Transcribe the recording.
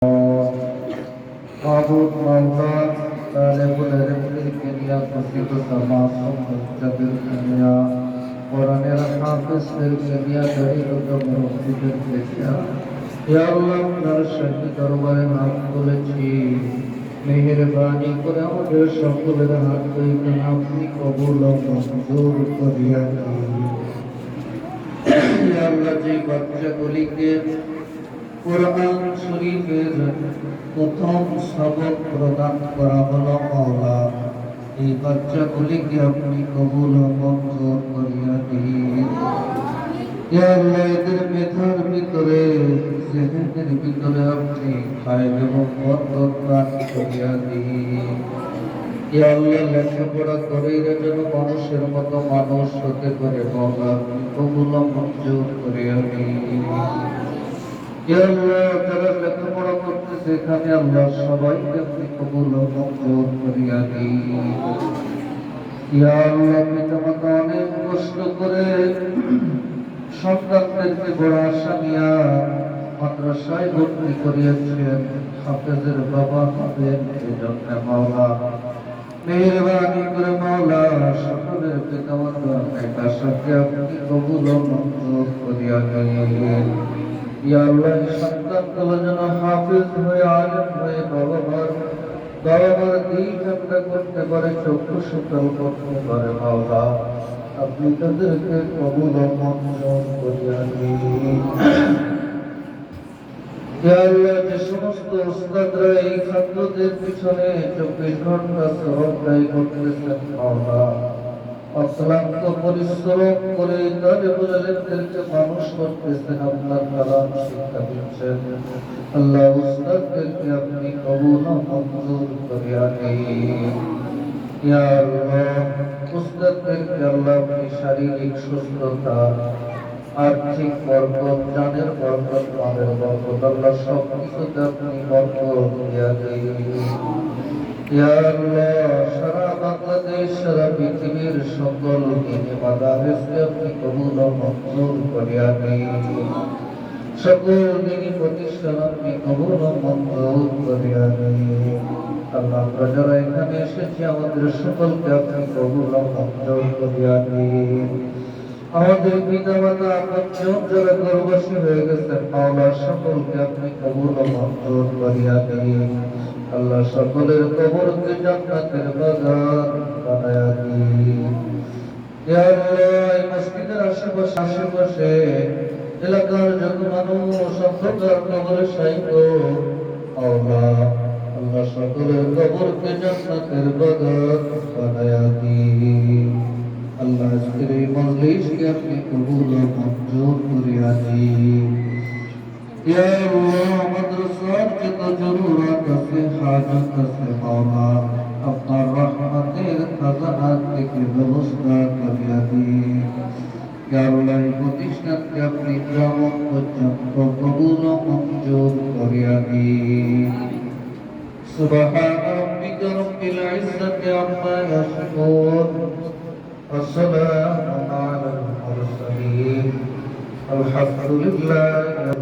معبود مولا طالب العلم के लिए खुशी को तमाम मुस्तकिल किया কোরআনের হাফেজদের के लिए দরিদ্র মুফতিদের के लिए ইয়া আল্লাহ আপনার শাহী দরবারে হাত তুলেছি মেহেরবানি করে আমাদের সকলের হাত দুইটা আপনি কবুল ও মঞ্জুর করিয়া দিন ইয়া আল্লাহ যে বাচ্চাগুলিকে কোরআন শরীফের প্রথম সবক প্রদান করা হলো মাওলা এই বাচ্চাগুলিকে আপনি কবুল ও মঞ্জুর করিয়া দিন ইয়া আল্লাহ এদের মেধার ভিতরে জেহেনের ভিতরে আপনি খায়ের এবং বরকত দান করিয়া দিন ইয়া আল্লাহ লেখাপড়া করে এরা যেন মানুষের মতো মানুষ হতে পারে মাওলা আপনি কবুল ও মঞ্জুর করিয়া দিন ইয়া আল্লাহ যারা লেখাপড়া করতেছে এখানে আল্লাহ সবাইকে আপনি কবুল ও মঞ্জুর করিয়া দিন ইয়া আল্লাহ পিতামাতা অনেক কষ্ট করে সন্তানদেরকে বড় আশা নিয়া মাদ্রাসায় ভর্তি করিয়েছেন হাফেজের বাবা হবেন এজন্য মাওলা মেহেরবানি করে মাওলা সকলের পিতামাতার এক আশাকে আপনি কবুল ও মঞ্জুর করিয়া দিন ইয়া আল্লাহ সন্তানগুলো যেন হাফেজ হয়ে আলেম হয়ে বাবা মার দিন ঠান্ডা করতে পারে চক্ষু শীতল করতে পারে মাওলা আপনি তাদেরকে কবুল ও মঞ্জুর করিয়া দিন ইয়া আল্লাহ যে সমস্ত উস্তাদরা এই ছাত্রদের পিছনে 24 ঘন্টা শ্রম করতেছেন মাওলা অক্লান্ত পরিশ্রম করে তালেবুল ইলমদেরকে মানুষ করতেছেন আপনার কালাম শিক্ষা দিচ্ছেন আল্লাহ উস্তাদদেরকে আপনি কবুল ও মঞ্জুর করিয়া দিন ইয়া আল্লাহ উস্তাদদেরকে আল্লাহ আপনি শারীরিক সুস্থতা আর্থিক বরকত জানের বরকত মালের বরকত আল্লাহ সব কিছুতে আপনি বরকত দিয়া দিন ইয়া আল্লাহ সারা বাংলাদেশ সারা পৃথিবীর সকল দিনী মাদারিসকে আপনি কবুল ও মঞ্জুর করিয়া দিন সকল দিনী প্রতিষ্ঠান আপনি কবুল ও মঞ্জুর করিয়া দিন আল্লাহ আমরা যারা এখানে এসেছি আমাদের সকলকে আপনি কবুল ও মঞ্জুর করিয়া দিন আমাদের পিতা মাতা আপনজন যারা গর্ভবতী হয়ে গেছেন মাওলা সকলকে আপনি কবুল ও মঞ্জুর করিয়া দিন আল্লাহ সকলের কবরকে জান্নাতের বাগান বানায়া দিন ইয়া আল্লাহ এই মসজিদের আশেপাশে এলাকার যত মানুষ অন্ধকার কবরে শায়িত মাওলা আল্লাহ সকলের কবরকে জান্নাতের বাগান বানায়া দিন আল্লাহ আজকের এই মজলিসকে আপনি কবুল ও মঞ্জুর করিয়া দিন ইয়া আল্লাহ মাদ্রাসার যত জরুরত আছে হাজত আছে মাওলা আপনার রহমতের খাজানা থেকে ব্যবস্থা করিয়া দিন ইয়া আল্লাহ এই প্রতিষ্ঠানকে আপনি কিয়ামত পর্যন্ত কবুল ও মঞ্জুর করিয়া দিন সুবহান রাব্বিকা রাব্বিল ইজ্জাতি আম্মা ইয়াসিফুন والسلام على المرسلين الحمد لله